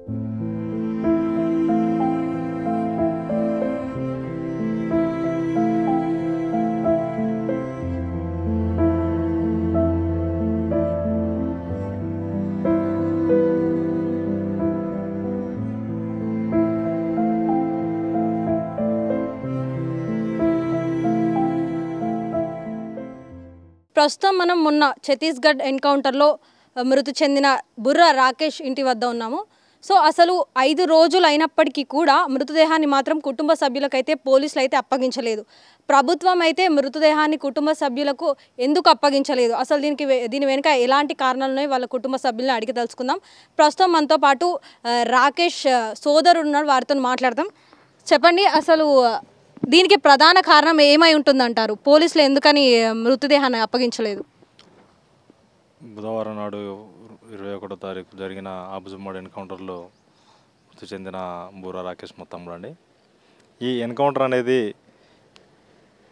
ప్రస్తుతం మనం మొన్న ఛత్తీస్గఢ్ ఎన్కౌంటర్లో మృతి చెందిన బుర్రా రాకేష్ ఇంటి వద్ద ఉన్నాము. సో అసలు 5 రోజులు అయినప్పటికీ కూడా మృతదేహాన్ని మాత్రం కుటుంబ సభ్యులకైతే పోలీసులు అయితే అప్పగించలేదు. ప్రభుత్వం అయితే మృతదేహాన్ని కుటుంబ సభ్యులకు ఎందుకు అప్పగించలేదు, అసలు దీని వెనుక ఎలాంటి కారణాలు ఉన్నాయి, వాళ్ళ కుటుంబ సభ్యులను అడిగి తెలుసుకుందాం. ప్రస్తుతం మనతో పాటు రాకేష్ సోదరుడు ఉన్నాడు, వారితో మాట్లాడదాం. చెప్పండి, అసలు దీనికి ప్రధాన కారణం ఏమై ఉంటుందంటారు? పోలీసులు ఎందుకని మృతదేహాన్ని అప్పగించలేదు? బుధవారం నాడు 21వ తారీఖు జరిగిన ఆబుజుమ్మడి ఎన్కౌంటర్లో మృతి చెందిన బుర్రా రాకేష్ మొత్తంలో అండి. ఈ ఎన్కౌంటర్ అనేది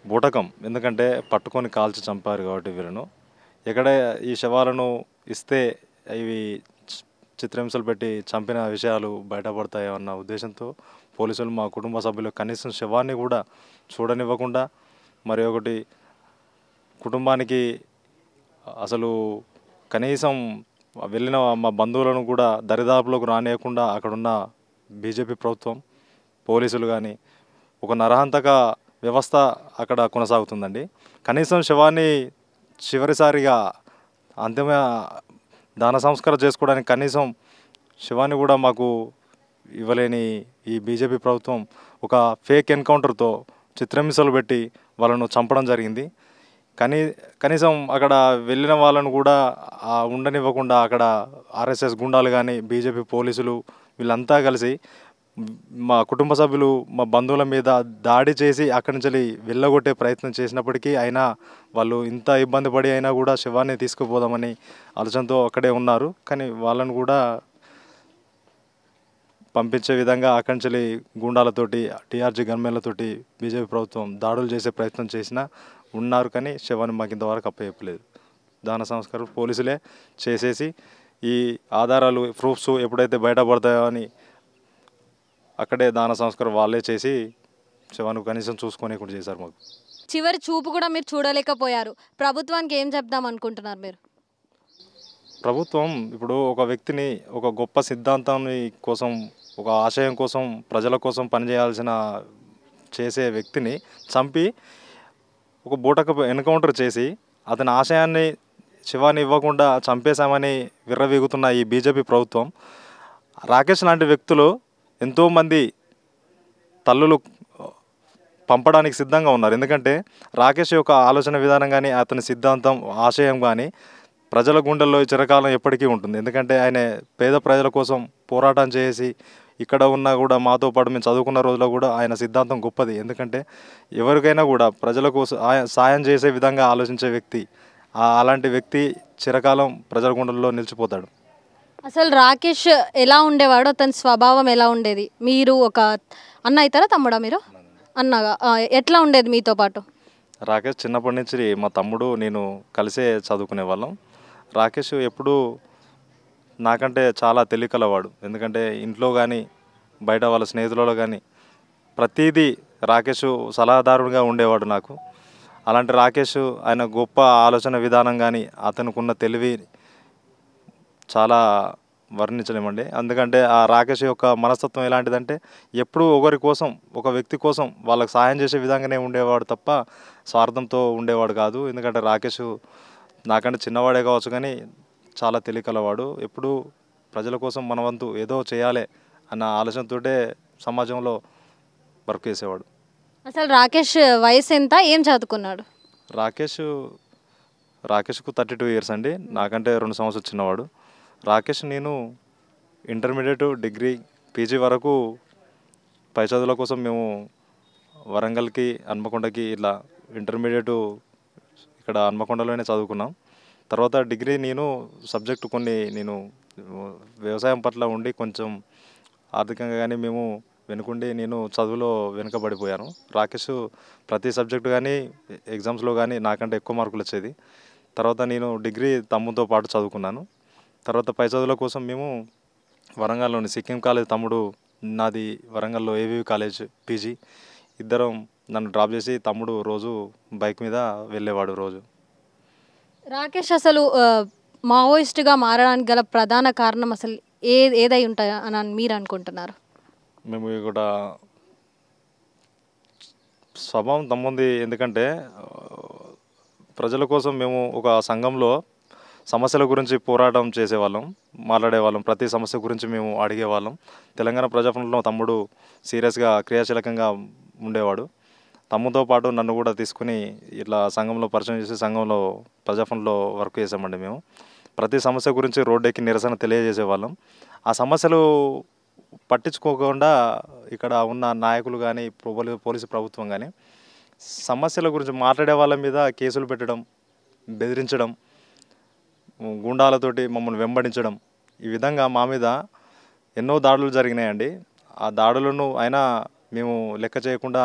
బూటకం, ఎందుకంటే పట్టుకొని కాల్చి చంపారు కాబట్టి వీళ్ళను. ఎక్కడ ఈ శవాలను ఇస్తే ఇవి చిత్రహింసలు పెట్టి చంపిన విషయాలు బయటపడతాయో అన్న ఉద్దేశంతో పోలీసులు మా కుటుంబ సభ్యులు కనీసం శవాన్ని కూడా చూడనివ్వకుండా, మరి ఒకటి కుటుంబానికి అసలు కనీసం వెళ్ళిన మా బంధువులను కూడా దరిదాపులకు రానియకుండా అక్కడున్న బీజేపీ ప్రభుత్వం, పోలీసులు కానీ ఒక నరహంతక వ్యవస్థ అక్కడ కొనసాగుతుందండి. కనీసం శవాన్ని చివరిసారిగా అంతిమ దాన సంస్కారం చేసుకోవడానికి కనీసం శవాన్ని కూడా మాకు ఇవ్వలేని ఈ బీజేపీ ప్రభుత్వం ఒక ఫేక్ ఎన్కౌంటర్తో చిత్రహింసలు పెట్టి వాళ్ళను చంపడం జరిగింది. కనీసం అక్కడ వెళ్ళిన వాళ్ళను కూడా ఉండనివ్వకుండా అక్కడ ఆర్ఎస్ఎస్ గుండాలు కానీ బీజేపీ పోలీసులు వీళ్ళంతా కలిసి మా కుటుంబ సభ్యులు మా బంధువుల మీద దాడి చేసి అక్కడి నుంచి వెళ్ళగొట్టే ప్రయత్నం చేసినప్పటికీ అయినా వాళ్ళు ఇంత ఇబ్బంది పడి అయినా కూడా శవాన్ని తీసుకుపోదామని ఆలోచనతో అక్కడే ఉన్నారు. కానీ వాళ్ళను కూడా పంపించే విధంగా అక్కడి నుంచి గుండాలతోటి టీఆర్జీ గన్మెన్లతోటి బీజేపీ ప్రభుత్వం దాడులు చేసే ప్రయత్నం చేసినా ఉన్నారు. కానీ శవాన్ని మాకు ఇంతవరకు అప్పచెప్పలేదు. దాన సంస్కారం పోలీసులే చేసేసి ఈ ఆధారాలు ప్రూఫ్స్ ఎప్పుడైతే బయటపడతాయో అని అక్కడే దాన సంస్కారం వాళ్ళే చేసి శవాన్ని కనీసం చూసుకొని కూడా చేశారు. మాకు చివరి చూపు కూడా మీరు చూడలేకపోయారు. ప్రభుత్వానికి ఏం చెప్దాం అనుకుంటున్నారు మీరు? ప్రభుత్వం ఇప్పుడు ఒక వ్యక్తిని ఒక గొప్ప సిద్ధాంతాన్ని కోసం, ఒక ఆశయం కోసం, ప్రజల కోసం పనిచేయాల్సిన చేసే వ్యక్తిని చంపి ఒక బూటకపు ఎన్కౌంటర్ చేసి అతని ఆశయాన్ని శివాన్ని ఇవ్వకుండా చంపేశామని విర్రవీగుతున్న ఈ బీజేపీ ప్రభుత్వం, రాకేష్ లాంటి వ్యక్తులు ఎంతోమంది తల్లులు పంపడానికి సిద్ధంగా ఉన్నారు. ఎందుకంటే రాకేష్ యొక్క ఆలోచన విధానం కానీ అతని సిద్ధాంతం ఆశయం కానీ ప్రజల గుండెల్లో చిరకాలం ఎప్పటికీ ఉంటుంది. ఎందుకంటే ఆయన పేద ప్రజల కోసం పోరాటం చేసి ఇక్కడ ఉన్నా కూడా మాతో పాటు మేము చదువుకున్న రోజుల్లో కూడా ఆయన సిద్ధాంతం గొప్పది. ఎందుకంటే ఎవరికైనా కూడా ప్రజల కోసం సాయం చేసే విధంగా ఆలోచించే వ్యక్తి, అలాంటి వ్యక్తి చిరకాలం ప్రజల గుండెల్లో నిలిచిపోతాడు. అసలు రాకేష్ ఎలా ఉండేవాడు, అతని స్వభావం ఎలా ఉండేది? మీరు ఒక అన్న అవుతారా, తమ్ముడా? మీరు అన్నగా ఎట్లా ఉండేది మీతో పాటు? రాకేష్ చిన్నప్పటి నుంచి మా తమ్ముడు నేను కలిసే చదువుకునే వాళ్ళం. రాకేష్ ఎప్పుడూ నాకంటే చాలా తెలివికలవాడు. ఎందుకంటే ఇంట్లో కానీ బయట వాళ్ళ స్నేహితులలో కానీ ప్రతిదీ రాకేష్ సలహాదారుడిగా ఉండేవాడు నాకు. అలాంటి రాకేష్ ఆయన గొప్ప ఆలోచన విధానం కానీ అతనుకున్న తెలివి చాలా వర్ణించలేమండి. ఎందుకంటే ఆ రాకేష్ యొక్క మనస్తత్వం ఎలాంటిదంటే ఎప్పుడూ ఒకరి కోసం, ఒక వ్యక్తి కోసం వాళ్ళకి సహాయం చేసే విధంగానే ఉండేవాడు తప్ప స్వార్థంతో ఉండేవాడు కాదు. ఎందుకంటే రాకేష్ నాకంటే చిన్నవాడే కావచ్చు కానీ చాలా తెలివికలవాడు. ఎప్పుడూ ప్రజల కోసం మన వంతు ఏదో చేయాలి అన్న ఆలోచనతోటే సమాజంలో వర్క్ చేసేవాడు. అసలు రాకేష్ వయసు ఎంత, ఏం చదువుకున్నాడు? రాకేష్కు 32 ఇయర్స్ అండి. నాకంటే 2 సంవత్సరాలు చిన్నవాడు. రాకేష్ నేను ఇంటర్మీడియట్, డిగ్రీ, పీజీ వరకు పై చదువుల కోసం మేము వరంగల్కి, హన్మకొండకి ఇట్లా ఇంటర్మీడియట్ ఇక్కడ హన్మకొండలోనే చదువుకున్నాం. తర్వాత డిగ్రీ నేను సబ్జెక్టు నేను వ్యవసాయం పట్ల ఉండి కొంచెం ఆర్థికంగా కానీ మేము వెనుకుండి నేను చదువులో వెనుకబడిపోయాను. రాకేష్ ప్రతి సబ్జెక్టు కానీ ఎగ్జామ్స్లో కానీ నాకంటే ఎక్కువ మార్కులు వచ్చేది. తర్వాత నేను డిగ్రీ తమ్ముతో పాటు చదువుకున్నాను. తర్వాత పై చదువుల కోసం మేము వరంగల్లోని సిక్కిం కాలేజ్ తమ్ముడు, నాది వరంగల్లో ఏవీవి కాలేజ్ పీజీ. ఇద్దరం నన్ను డ్రాప్ చేసి తమ్ముడు రోజు బైక్ మీద వెళ్ళేవాడు రోజు. రాకేష్ అసలు మావోయిస్ట్గా మారడానికి గల ప్రధాన కారణం అసలు ఏదై ఉంటాయా అని మీరు అనుకుంటున్నారు? మేము ఇక్కడ స్వభావం తమ్ముంది. ఎందుకంటే ప్రజల కోసం మేము ఒక సంఘంలో సమస్యల గురించి పోరాటం చేసేవాళ్ళం, మాట్లాడేవాళ్ళం. ప్రతి సమస్య గురించి మేము అడిగేవాళ్ళం. తెలంగాణ ప్రజాఫ్రంట్లో తమ్ముడు సీరియస్గా క్రియాశీలకంగా ఉండేవాడు. తమ్ముతో పాటు నన్ను కూడా తీసుకుని ఇట్లా సంఘంలో పరిచయం చేసి సంఘంలో ప్రజాఫ్రంట్లో వర్క్ చేసామండి. మేము ప్రతి సమస్య గురించి రోడ్డెక్కి నిరసన తెలియజేసేవాళ్ళం. ఆ సమస్యలు పట్టించుకోకుండా ఇక్కడ ఉన్న నాయకులు కానీ పోలీసు ప్రభుత్వం కానీ సమస్యల గురించి మాట్లాడే వాళ్ళ మీద కేసులు పెట్టడం, బెదిరించడం, గుండాలతోటి మమ్మల్ని వెంబడించడం, ఈ విధంగా మా మీద ఎన్నో దాడులు జరిగినాయండి. ఆ దాడులను అయినా మేము లెక్క చేయకుండా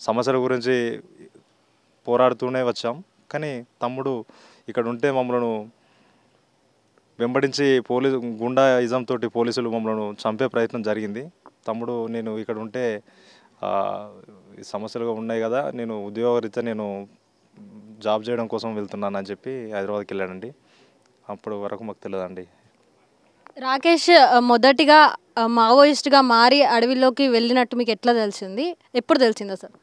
సమస్యల గురించి పోరాడుతూనే వచ్చాం. కానీ తమ్ముడు ఇక్కడ ఉంటే మమ్మల్ని వెంబడించి గుండాయిజం తోటి పోలీసులు మమ్మల్ని చంపే ప్రయత్నం జరిగింది. తమ్ముడు నేను ఇక్కడ ఉంటే సమస్యలుగా ఉన్నాయి కదా, నేను ఉద్యోగరీత్యా నేను జాబ్ చేయడం కోసం వెళ్తున్నానని చెప్పి హైదరాబాద్కి వెళ్ళాడండి. అప్పటి వరకు మాకు తెలియదండి. రాకేష్ మొదటిగా మావోయిస్ట్గా మారి అడవిలోకి వెళ్ళినట్టు మీకు ఎట్లా తెలిసింది, ఎప్పుడు తెలిసింది అసలు?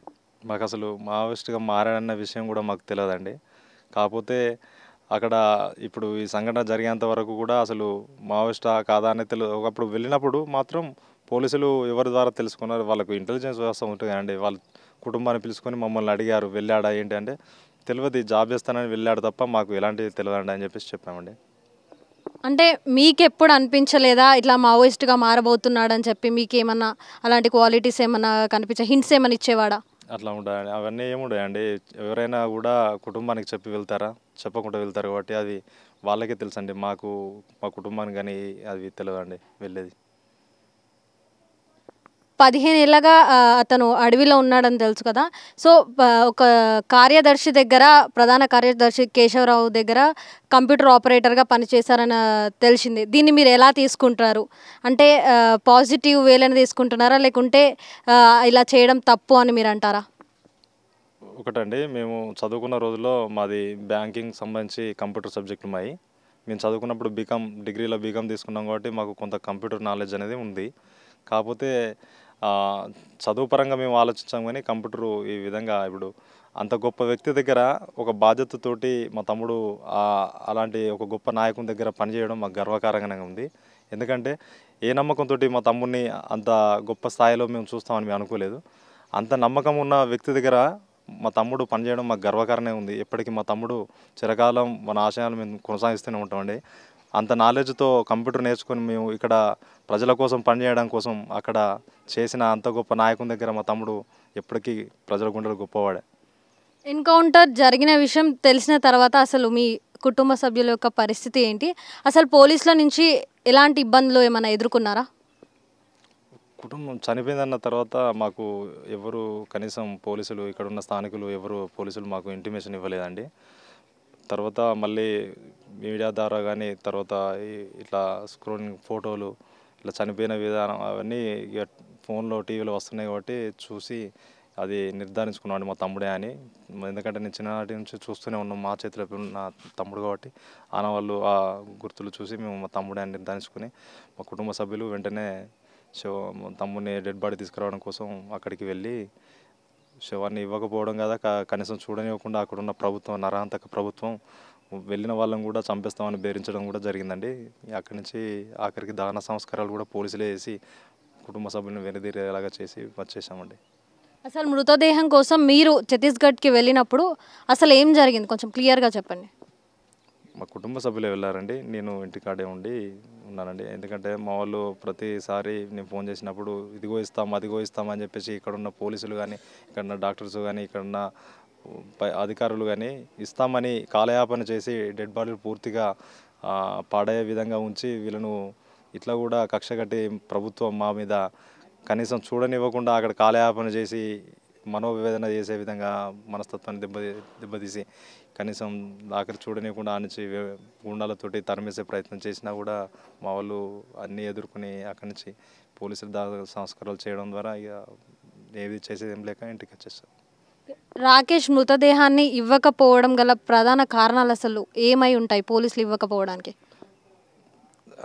మాకు అసలు మావోయిస్ట్గా మారాడన్న విషయం కూడా మాకు తెలియదండి. కాకపోతే అక్కడ ఇప్పుడు ఈ సంఘటన జరిగేంత వరకు కూడా అసలు మావోయిస్టా కాదా అనేది తెలియదు. ఒకప్పుడు వెళ్ళినప్పుడు మాత్రం పోలీసులు ఎవరి ద్వారా తెలుసుకున్నారు, వాళ్ళకు ఇంటెలిజెన్స్ వ్యవస్థ ఉంటుంది కదండి. వాళ్ళ కుటుంబాన్ని పిలుచుకొని మమ్మల్ని అడిగారు, వెళ్ళాడా ఏంటి అంటే తెలియదు, జాబ్ చేస్తానని వెళ్ళాడు తప్ప మాకు ఎలాంటివి తెలియదండి అని చెప్పేసి చెప్పామండి. అంటే మీకు ఎప్పుడు అనిపించలేదా ఇట్లా మావోయిస్ట్గా మారబోతున్నాడు అని చెప్పి? మీకు ఏమన్నా అలాంటి క్వాలిటీస్ ఏమన్నా కనిపించే హింట్స్ ఏమన్నా ఇచ్చేవాడా? అట్లా ఉంటాయండి, అవన్నీ ఏముంటాయండి. ఎవరైనా కూడా కుటుంబానికి చెప్పి వెళ్తారా, చెప్పకుండా వెళ్తారు కాబట్టి అది వాళ్ళకే తెలుసండి. మాకు మా కుటుంబానికి కానీ అది తెలియదండి వెళ్ళేది. 15 ఏళ్ళగా అతను అడవిలో ఉన్నాడని తెలుసు కదా. సో ఒక కార్యదర్శి దగ్గర, ప్రధాన కార్యదర్శి కేశవరావు దగ్గర కంప్యూటర్ ఆపరేటర్గా పనిచేశారని తెలిసింది. దీన్ని మీరు ఎలా తీసుకుంటారు? అంటే పాజిటివ్ వేలని తీసుకుంటున్నారా, లేకుంటే ఇలా చేయడం తప్పు అని మీరు అంటారా? ఒకటండి, మేము చదువుకున్న రోజుల్లో మాది బ్యాంకింగ్ సంబంధించి కంప్యూటర్ సబ్జెక్టు మాయి. మేము చదువుకున్నప్పుడు డిగ్రీలో బీకామ్ తీసుకున్నాం కాబట్టి మాకు కొంత కంప్యూటర్ నాలెడ్జ్ అనేది ఉంది. కాకపోతే చదువు పరంగా మేము ఆలోచించాం కానీ కంప్యూటరు ఈ విధంగా ఇప్పుడు అంత గొప్ప వ్యక్తి దగ్గర ఒక బాధ్యతతోటి మా తమ్ముడు అలాంటి ఒక గొప్ప నాయకుని దగ్గర పనిచేయడం మాకు గర్వకారంగానే ఉంది. ఎందుకంటే ఏ నమ్మకంతో మా తమ్ముడిని అంత గొప్ప స్థాయిలో మేము చూస్తామని మేము అనుకోలేదు. అంత నమ్మకం ఉన్న వ్యక్తి దగ్గర మా తమ్ముడు పనిచేయడం మాకు గర్వకారణమే ఉంది. ఎప్పటికీ మా తమ్ముడు చిరకాలం మన ఆశయాలు మేము కొనసాగిస్తూనే ఉంటామండి. అంత నాలెడ్జ్తో కంప్యూటర్ నేర్చుకొని మేము ఇక్కడ ప్రజల కోసం పనిచేయడం కోసం అక్కడ చేసిన అంత గొప్ప నాయకుని దగ్గర మా తమ్ముడు ఎప్పటికీ ప్రజల గుండెలు గొప్పవాడే. ఎన్కౌంటర్ జరిగిన విషయం తెలిసిన తర్వాత అసలు మీ కుటుంబ సభ్యుల యొక్క పరిస్థితి ఏంటి? అసలు పోలీసుల నుంచి ఎలాంటి ఇబ్బందులు ఏమైనా ఎదుర్కొన్నారా? కుటుంబం చనిపోయిందన్న తర్వాత మాకు ఎవరు కనీసం పోలీసులు ఇక్కడ ఉన్న స్థానికులు ఎవరు పోలీసులు మాకు ఇంటిమేషన్ ఇవ్వలేదండి. తర్వాత మళ్ళీ మీడియా ద్వారా కానీ తర్వాత ఇట్లా స్క్రోలింగ్ ఫోటోలు ఇట్లా చనిపోయిన విధానం అవన్నీ ఇక ఫోన్లో టీవీలో వస్తున్నాయి కాబట్టి చూసి అది నిర్ధారించుకున్నాడు మా తమ్ముడే అని. ఎందుకంటే నేను చిన్ననాటి నుంచి చూస్తూనే ఉన్నాం, మా చేతిలో ఉన్న తమ్ముడు కాబట్టి ఆనవాళ్ళు ఆ గుర్తులు చూసి మేము మా తమ్ముడే అని నిర్ధారించుకుని మా కుటుంబ సభ్యులు వెంటనే తమ్ముడిని డెడ్ బాడీ తీసుకురావడం కోసం అక్కడికి వెళ్ళి శవాన్ని ఇవ్వకపోవడం కదా కనీసం చూడనివ్వకుండా అక్కడ ఉన్న ప్రభుత్వం, నరహంతక ప్రభుత్వం వెళ్ళిన వాళ్ళని కూడా చంపేస్తామని బెదిరించడం కూడా జరిగిందండి. అక్కడి నుంచి ఆఖరికి దహన సంస్కారాలు కూడా పోలీసులే చేసి కుటుంబ సభ్యులను వెనుదిరేలాగా చేసి వచ్చేసామండి. అసలు మృతదేహం కోసం మీరు ఛత్తీస్గఢ్కి వెళ్ళినప్పుడు అసలు ఏం జరిగింది, కొంచెం క్లియర్గా చెప్పండి. మా కుటుంబ సభ్యులే వెళ్ళారండి, నేను ఇంటికాడే ఉన్నానండి. ఎందుకంటే మా వాళ్ళు ప్రతిసారి నేను ఫోన్ చేసినప్పుడు ఇదిగో ఇస్తాం అదిగో ఇస్తాం అని చెప్పేసి ఇక్కడున్న పోలీసులు కానీ ఇక్కడున్న డాక్టర్స్ కానీ ఇక్కడున్న అధికారులు కానీ ఇస్తామని కాలయాపన చేసి డెడ్ బాడీలు పూర్తిగా పాడయ్యే విధంగా ఉంచి వీళ్ళను ఇట్లా కూడా కక్ష కట్టి ప్రభుత్వం మా మీద కనీసం చూడనివ్వకుండా అక్కడ కాలయాపన చేసి మనోవేదన చేసే విధంగా మనస్తత్వాన్ని దెబ్బతీసి కనీసం ఆఖరి చూడనీయకుండా ఆనించి గుండాలతోటి తరిమేసే ప్రయత్నం చేసినా కూడా మా వాళ్ళు అన్నీ ఎదుర్కొని అక్కడి నుంచి పోలీసులు సంస్కారాలు చేయడం ద్వారా ఇక ఏది చేసేది ఏం లేక ఇంటికి వచ్చేస్తారు. రాకేష్ మృతదేహాన్ని ఇవ్వకపోవడం గల ప్రధాన కారణాలు అసలు ఏమై ఉంటాయి పోలీసులు ఇవ్వకపోవడానికి?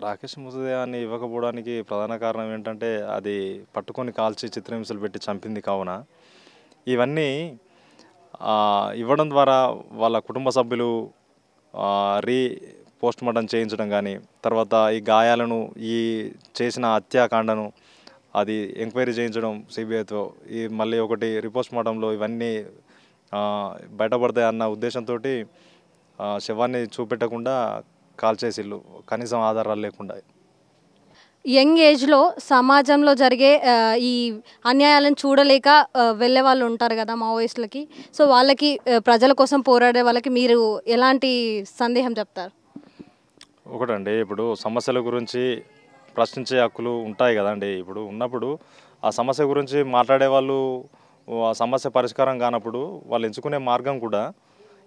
రాకేష్ మృతదేహాన్ని ఇవ్వకపోవడానికి ప్రధాన కారణం ఏంటంటే అది పట్టుకొని కాల్చి చిత్రహింసలు పెట్టి చంపింది కావున ఇవన్నీ ఇవ్వడం ద్వారా వాళ్ళ కుటుంబ సభ్యులు పోస్ట్ మార్టం చేయించడం కానీ, తర్వాత ఈ గాయాలను ఈ చేసిన హత్యాకాండను అది ఎంక్వైరీ చేయించడం సిబిఐతో, ఈ మళ్ళీ ఒకటి రిపోస్ట్ మార్టంలో ఇవన్నీ బయటపడతాయి అన్న ఉద్దేశంతో శవాన్ని చూపెట్టకుండా కాల్చేసిళ్ళు, కనీసం ఆధారాలు లేకుండా. యంగ్ ఏజ్లో సమాజంలో జరిగే ఈ అన్యాయాలను చూడలేక వెళ్ళే వాళ్ళు ఉంటారు కదా మావోయిస్టులకి. సో వాళ్ళకి ప్రజల కోసం పోరాడే వాళ్ళకి మీరు ఎలాంటి సందేహం చెప్తారు? ఒకటండి, ఇప్పుడు సమస్యల గురించి ప్రశ్నించే హక్కులు ఉంటాయి కదండి. ఇప్పుడు ఉన్నప్పుడు ఆ సమస్య గురించి మాట్లాడే వాళ్ళు ఆ సమస్య పరిష్కారం కానప్పుడు వాళ్ళు ఎంచుకునే మార్గం కూడా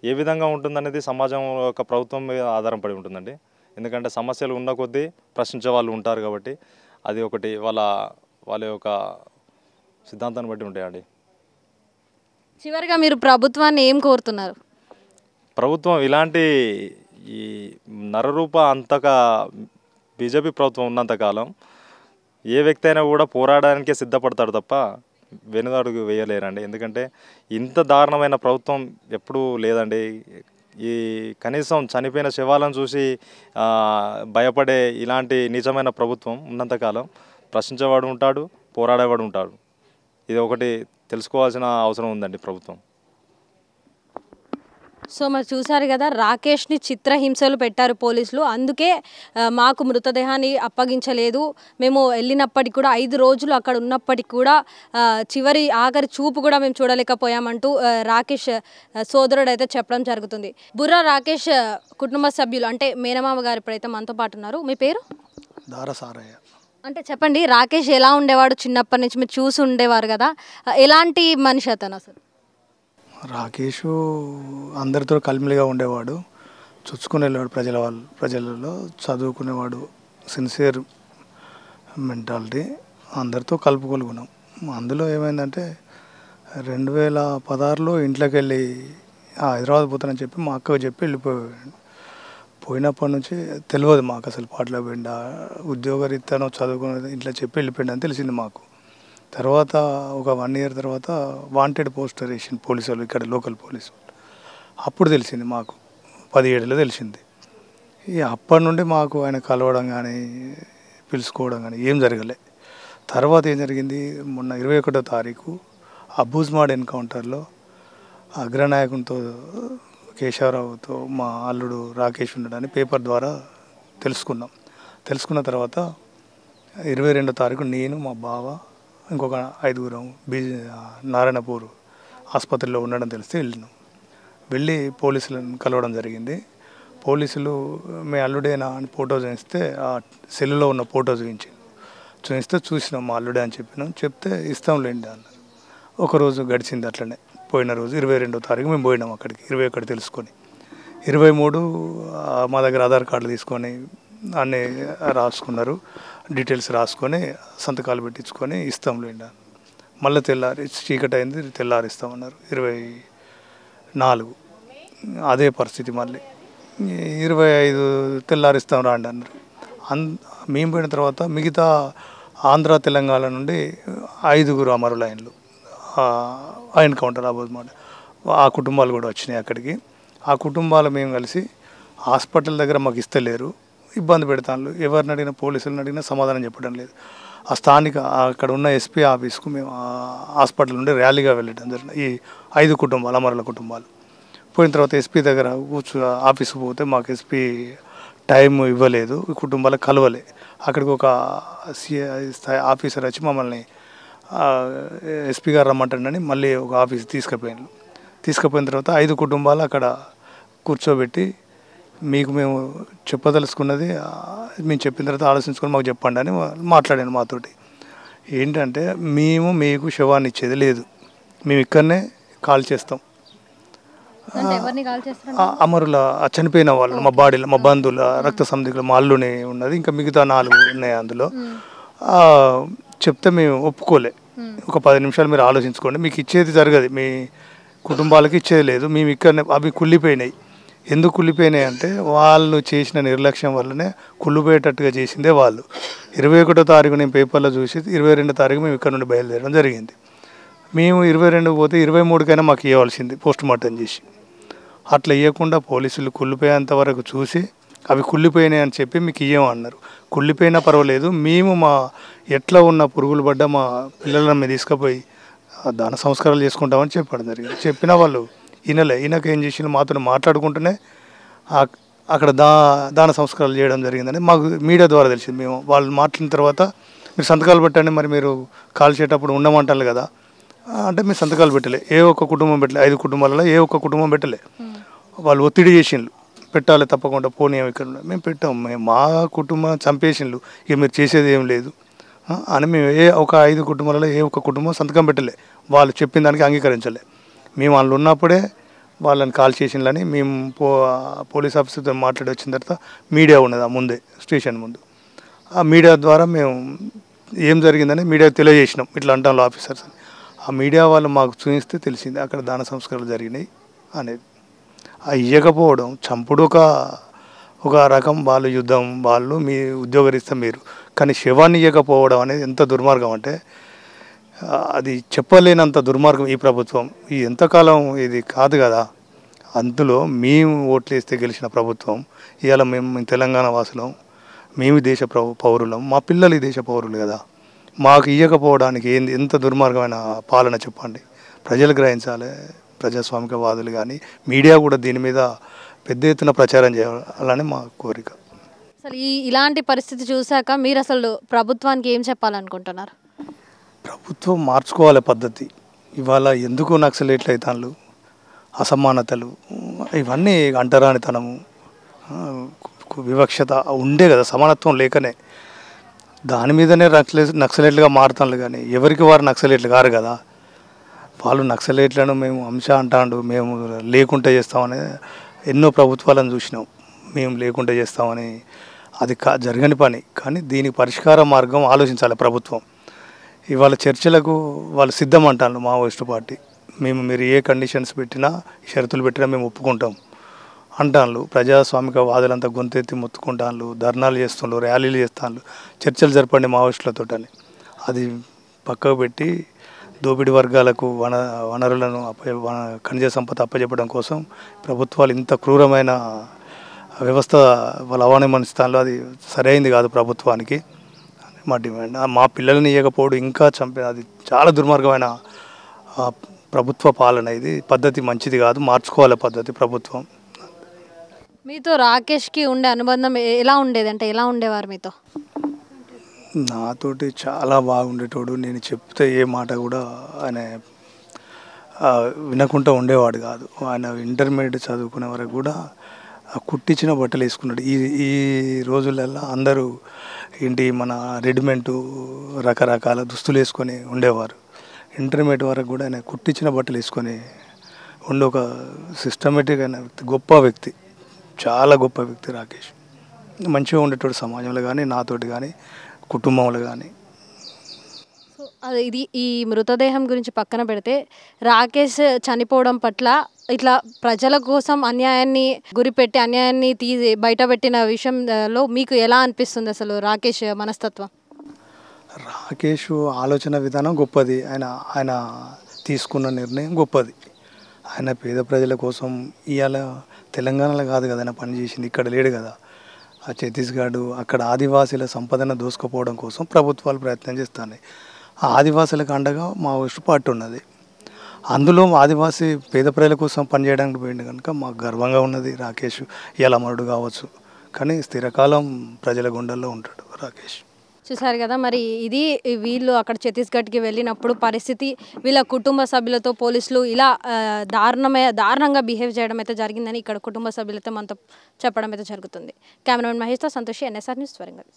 ఏ విధంగా ఉంటుందనేది సమాజం యొక్క ప్రభుత్వం మీద ఆధారపడి ఉంటుందండి. ఎందుకంటే సమస్యలు ఉన్న కొద్దీ ప్రశ్నించే వాళ్ళు ఉంటారు కాబట్టి అది ఒకటి వాళ్ళ యొక్క సిద్ధాంతాన్ని బట్టి ఉంటాయండి. చివరిగా మీరు ప్రభుత్వాన్ని ఏం కోరుతున్నారు? ప్రభుత్వం ఇలాంటి ఈ నరరూప అంతగా బీజేపీ ప్రభుత్వం ఉన్నంతకాలం ఏ వ్యక్తి అయినా కూడా పోరాడడానికే సిద్ధపడతాడు తప్ప వెనుకడుగు వేయలేరండి. ఎందుకంటే ఇంత దారుణమైన ప్రభుత్వం ఎప్పుడూ లేదండి. ఈ కనీసం చనిపోయిన శవాలను చూసి భయపడే ఇలాంటి నిజమైన ప్రభుత్వం ఉన్నంతకాలం ప్రశ్నించేవాడు ఉంటాడు, పోరాడేవాడు ఉంటాడు. ఇది ఒకటి తెలుసుకోవాల్సిన అవసరం ఉందండి ప్రభుత్వం. సో మరి చూసారు కదా, రాకేష్ని చిత్రహింసలు పెట్టారు పోలీసులు. అందుకే మాకు మృతదేహాన్ని అప్పగించలేదు, మేము వెళ్ళినప్పటికి కూడా 5 రోజులు అక్కడ ఉన్నప్పటికి కూడా ఆఖరి చూపు కూడా మేము చూడలేకపోయామంటూ రాకేష్ సోదరుడు అయితే చెప్పడం జరుగుతుంది. బుర్రా రాకేష్ కుటుంబ సభ్యులు అంటే మేనమామ గారు ఇప్పుడైతే మనతో పాటు ఉన్నారు. మీ పేరు? దారసారయ్య. అంటే చెప్పండి, రాకేష్ ఎలా ఉండేవాడు? చిన్నప్పటి నుంచి మీరు చూసి ఉండేవారు కదా, ఎలాంటి మనిషి అతను అసలు? రాకేష్ అందరితో కలిమిలిగా ఉండేవాడు, చొచ్చుకుని వెళ్ళేవాడు ప్రజలలో, చదువుకునేవాడు, సిన్సియర్ మెంటాలిటీ, అందరితో కలుపుకొలుగున్నాం. అందులో ఏమైందంటే 2016లో ఇంట్లోకి వెళ్ళి హైదరాబాద్ పోతానని చెప్పి మా అక్కకు చెప్పి వెళ్ళిపోయాడు. పోయినప్పటి నుంచి తెలియదు మాకు అసలు పాటలో పోయిండా, ఉద్యోగరీత్యానో చదువుకునేది ఇంట్లో చెప్పి వెళ్ళిపోయింది అని తెలిసింది మాకు. తర్వాత ఒక 1 year తర్వాత వాంటెడ్ పోస్టర్ వేసింది పోలీసు వాళ్ళు, ఇక్కడ లోకల్ పోలీసు. అప్పుడు తెలిసింది మాకు, 17లో తెలిసింది. అప్పటి నుండి మాకు ఆయన కలవడం కానీ పిలుచుకోవడం కానీ ఏం జరగలే. తర్వాత ఏం జరిగింది, మొన్న 21వ తారీఖు అబూజ్మాడ్ ఎన్కౌంటర్లో అగ్రనాయకునితో కేశవరావుతో మా అల్లుడు రాకేష్ ఉన్నాడని పేపర్ ద్వారా తెలుసుకున్న తర్వాత 22వ తారీఖు నేను, మా బావ, ఇంకొక 5గురం నారాయణపూర్ ఆసుపత్రిలో ఉండడం తెలిస్తే వెళ్ళి పోలీసులను కలవడం జరిగింది. పోలీసులు మీ అల్లుడేనా అని ఫోటో చూపిస్తే ఆ సెల్లులో ఉన్న ఫోటో చూపిస్తే చూసినాం మా అల్లుడే అని చెప్పినాం. చెప్తే ఇస్తాంలేండి అన్నారు. ఒకరోజు గడిచింది అట్లనే. పోయిన రోజు 22వ తారీఖు మేము పోయినాం అక్కడికి, 21 తెలుసుకొని. 23 మా దగ్గర ఆధార్ కార్డులు తీసుకొని అన్నీ రాసుకున్నారు, డీటెయిల్స్ రాసుకొని సంతకాలు పెట్టించుకొని ఇస్తాంలేండి. మళ్ళీ తెల్లారి చీకటి అయింది, తెల్లారి ఇస్తామన్నారు. 24 అదే పరిస్థితి. మళ్ళీ 25 తెల్లారిస్తాం రాండి అన్నారు. మేము పోయిన తర్వాత మిగతా ఆంధ్ర తెలంగాణ నుండి 5గురు అమరులైన్లు ఎన్కౌంటర్ అబూజ్మాడ్, ఆ కుటుంబాలు కూడా వచ్చినాయి అక్కడికి. ఆ కుటుంబాలు మేము కలిసి హాస్పిటల్ దగ్గర మాకు ఇస్తలేరు, ఇబ్బంది పెడతాను. ఎవరిని అడిగినా, పోలీసులను అడిగినా సమాధానం చెప్పడం లేదు. ఆ స్థానిక అక్కడ ఉన్న ఎస్పీ ఆఫీస్కు మేము హాస్పిటల్ నుండి ర్యాలీగా వెళ్ళడం జరిగింది. ఈ 5 కుటుంబాలు, అమరుల కుటుంబాలు. పోయిన తర్వాత ఎస్పీ దగ్గర ఆఫీస్కి పోతే మాకు ఎస్పీ టైం ఇవ్వలేదు, ఈ కుటుంబాలకు కలవలే. అక్కడికి ఒక సిఐ ఆఫీసర్ వచ్చి మమ్మల్ని ఎస్పీ గారు రమ్మంటాడని మళ్ళీ ఒక ఆఫీస్ తీసుకుపోయిన తర్వాత 5 కుటుంబాలు అక్కడ కూర్చోబెట్టి, మీకు మేము చెప్పదలుచుకున్నది మేము చెప్పిన తర్వాత ఆలోచించుకొని మాకు చెప్పండి అని మాట్లాడాను మాతోటి. ఏంటంటే మేము మీకు శవాన్ని ఇచ్చేది లేదు, మేము ఇక్కడనే కాల్ చేస్తాం. అంటే ఎవరిని కాల్ చేస్తారు? అమరుల చనిపోయిన వాళ్ళు మా బాడీలో మా బంధువుల రక్త సంధికులు మా అల్లునే ఉన్నది, ఇంకా మిగతా 4 ఉన్నాయి అందులో. చెప్తే మేము ఒప్పుకోలే. ఒక 10 నిమిషాలు మీరు ఆలోచించుకోండి, మీకు ఇచ్చేది జరగదు, మీ కుటుంబాలకి ఇచ్చేది లేదు, మేము ఇక్కడనే అవి కుళ్ళిపోయినాయి. ఎందుకు కుళ్ళిపోయినాయి అంటే వాళ్ళు చేసిన నిర్లక్ష్యం వల్లనే కుళ్ళిపోయేటట్టుగా చేసిందే వాళ్ళు. 21వ తారీఖు నేను పేపర్లో చూసి 22వ తారీఖు మేము ఇక్కడ నుండి బయలుదేరడం జరిగింది. మేము 22 పోతే 23కైనా మాకు ఇవ్వాల్సింది పోస్ట్ మార్టం చేసి. అట్లా ఇవ్వకుండా పోలీసులు కుళ్ళిపోయేంత వరకు చూసి అవి కుళ్ళిపోయినాయి అని చెప్పి మీకు ఇవ్వమన్నారు. కుళ్ళిపోయినా పర్వాలేదు, మేము మా ఎట్లా ఉన్న పురుగులు పడ్డ మా పిల్లలను మేము తీసుకుపోయి దాన సంస్కారాలు చేసుకుంటామని చెప్పడం జరిగింది. చెప్పినా వాళ్ళు ఈయనకు ఏం చేసిన మాతో మాట్లాడుకుంటూనే అక్కడ దాన సంస్కారాలు చేయడం జరిగిందని మాకు మీడియా ద్వారా తెలిసింది. మేము వాళ్ళు మాట్లాడిన తర్వాత మీరు సంతకాలు పెట్టండి, మరి మీరు కాల్చేటప్పుడు ఉండమంటారు కదా అంటే మేము సంతకాలు పెట్టలే. ఏ ఒక్క కుటుంబం పెట్టలే, 5 కుటుంబాలలో ఏ ఒక్క కుటుంబం పెట్టలే. వాళ్ళు ఒత్తిడి చేసిండ్రు, పెట్టాలి తప్పకుండా పోనీ ఇక్కడ మేము పెట్టాం. మా కుటుంబం చంపేసిండ్రు, ఇక మీరు చేసేది ఏం లేదు అని మేము ఒక 5 కుటుంబాలలో ఏ ఒక్క కుటుంబం సంతకం పెట్టలే. వాళ్ళు చెప్పిన దానికి అంగీకరించలే. మేము వాళ్ళు ఉన్నప్పుడే వాళ్ళని కాల్ చేసిండ్లని మేము పోలీస్ ఆఫీసర్తో మాట్లాడి వచ్చిన తర్వాత మీడియా ఉన్నది ఆ ముందే స్టేషన్ ముందు. ఆ మీడియా ద్వారా మేము ఏం జరిగిందని మీడియాకు తెలియజేసినాం, ఇట్లా అంటాం ఆఫీసర్స్ అని. ఆ మీడియా వాళ్ళు మాకు చూపిస్తే తెలిసింది అక్కడ దాన సంస్కారాలు జరిగినాయి అనేది. ఆ ఇవ్వకపోవడం చంపుడు ఒక రకం, వాళ్ళు యుద్ధం, వాళ్ళు మీ ఉద్యోగరీత్యా మీరు, కానీ శవాన్ని ఇవ్వకపోవడం అనేది ఎంత దుర్మార్గం అంటే అది చెప్పలేనంత దుర్మార్గం ఈ ప్రభుత్వం. ఈ ఎంతకాలం ఇది కాదు కదా, అందులో మేము ఓట్లు వేస్తే గెలిచిన ప్రభుత్వం. ఇవాళ మేము తెలంగాణ వాసులం, మేము దేశ పౌరులం, మా పిల్లలు ఈ దేశ పౌరులు కదా, మాకు ఇవ్వకపోవడానికి ఎంత దుర్మార్గమైన పాలన చెప్పండి. ప్రజలు గ్రహించాలి, ప్రజాస్వామికవాదులు కానీ మీడియా కూడా దీని మీద పెద్ద ఎత్తున ప్రచారం చేయాలని మా కోరిక. అసలు ఇలాంటి పరిస్థితి చూశాక మీరు అసలు ప్రభుత్వానికి ఏం చెప్పాలనుకుంటున్నారు? ప్రభుత్వం మార్చుకోవాలి పద్ధతి. ఇవాళ ఎందుకు నక్సలైట్లు అవుతాను, అసమానతలు, ఇవన్నీ అంటరానితనము, వివక్షత ఉండే కదా, సమానత్వం లేకనే దాని మీదనే నక్సలైట్లుగా మారుతాను. కానీ ఎవరికి వారు నక్సలైట్లు కారు కదా. వాళ్ళు నక్సలైట్లను మేము అంటాండు, మేము లేకుండా చేస్తామని ఎన్నో ప్రభుత్వాలను చూసినాం, మేము లేకుండా చేస్తామని. అది జరగని పని. కానీ దీనికి పరిష్కార మార్గం ఆలోచించాలి ప్రభుత్వం. ఇవాళ చర్చలకు వాళ్ళు సిద్ధం అంటాను మావోయిస్టు పార్టీ. మీరు ఏ కండిషన్స్ పెట్టినా, షరతులు పెట్టినా మేము ఒప్పుకుంటాం అంటాను. ప్రజాస్వామిక వాదులంతా గొంతెత్తి మొత్తుకుంటాను, ధర్నాలు చేస్తుండ్రు, ర్యాలీలు చేస్తాను, చర్చలు జరపండి మావోయిస్టులతోటని. అది పక్కకు పెట్టి దోపిడీ వర్గాలకు వనరులను ఖనిజ సంపద అప్పచెప్పడం కోసం ప్రభుత్వాలు ఇంత క్రూరమైన వ్యవస్థ వాళ్ళు అవమానిస్తాను. అది సరైంది కాదు ప్రభుత్వానికి మా డిమాండ్. మా పిల్లల్ని ఇవ్వకపోవడం ఇంకా అది చాలా దుర్మార్గమైన ప్రభుత్వ పాలన. ఇది పద్ధతి మంచిది కాదు, మార్చుకోవాలి పద్ధతి ప్రభుత్వం. మీతో రాకేష్కి ఉండే అనుబంధం ఎలా ఉండేది, అంటే ఎలా ఉండేవారు మీతో? నాతోటి చాలా బాగుండేటోడు. నేను చెప్తే ఏ మాట కూడా ఆయన వినకుండా ఉండేవాడు కాదు. ఆయన ఇంటర్మీడియట్ చదువుకునే వరకు కూడా కుట్టించిన బట్టలు వేసుకున్నాడు. ఈ రోజులల్లో అందరూ మన రెడీమేడ్ రకరకాల దుస్తులు వేసుకొని ఉండేవారు. ఇంటర్మీడియట్ వరకు కూడా ఆయన కుట్టించిన బట్టలు వేసుకొని ఉండే ఒక సిస్టమేటిక్ అయిన వ్యక్తి, గొప్ప వ్యక్తి, చాలా గొప్ప వ్యక్తి రాకేష్. మంచిగా ఉండేటోడు సమాజంలో కానీ, నాతోటి కానీ, కుటుంబంలో కానీ. సో ఇది ఈ మృతదేహం గురించి పక్కన పెడితే రాకేష్ చనిపోవడం పట్ల ఇట్లా ప్రజల కోసం అన్యాయాన్ని గురిపెట్టి అన్యాయాన్ని బయటపెట్టిన విషయంలో మీకు ఎలా అనిపిస్తుంది అసలు రాకేష్ మనస్తత్వం? రాకేష్ ఆలోచన విధానం గొప్పది, ఆయన తీసుకున్న నిర్ణయం గొప్పది. ఆయన పేద ప్రజల కోసం ఇవాళ తెలంగాణలో కాదు కదా ఆయన పనిచేసింది, ఇక్కడ లేడు కదా. ఆ ఛత్తీస్గఢ్ అక్కడ ఆదివాసీల సంపదను దోసుకుపోవడం కోసం ప్రభుత్వాలు ప్రయత్నం చేస్తున్నాయి. ఆ ఆదివాసులకు అండగా మావోయిస్టు పార్టీ ఉన్నది. అందులో ఆదివాసీ పేద ప్రజల కోసం పనిచేయడానికి పోయింది కనుక మాకు గర్వంగా ఉన్నది. రాకేష్ ఇలా అమరుడు కావచ్చు, కానీ స్థిరకాలం ప్రజల గుండెల్లో ఉంటాడు రాకేష్. చూసారు కదా, మరి ఇది వీళ్ళు అక్కడ ఛత్తీస్గఢ్కి వెళ్ళినప్పుడు పరిస్థితి, వీళ్ళ కుటుంబ సభ్యులతో పోలీసులు ఇలా దారుణంగా బిహేవ్ చేయడం అయితే జరిగిందని ఇక్కడ కుటుంబ సభ్యులతో మనతో చెప్పడం అయితే జరుగుతుంది. కెమెరామెన్ మహేష్తో సంతోషి, NSR న్యూస్ వరంగల్.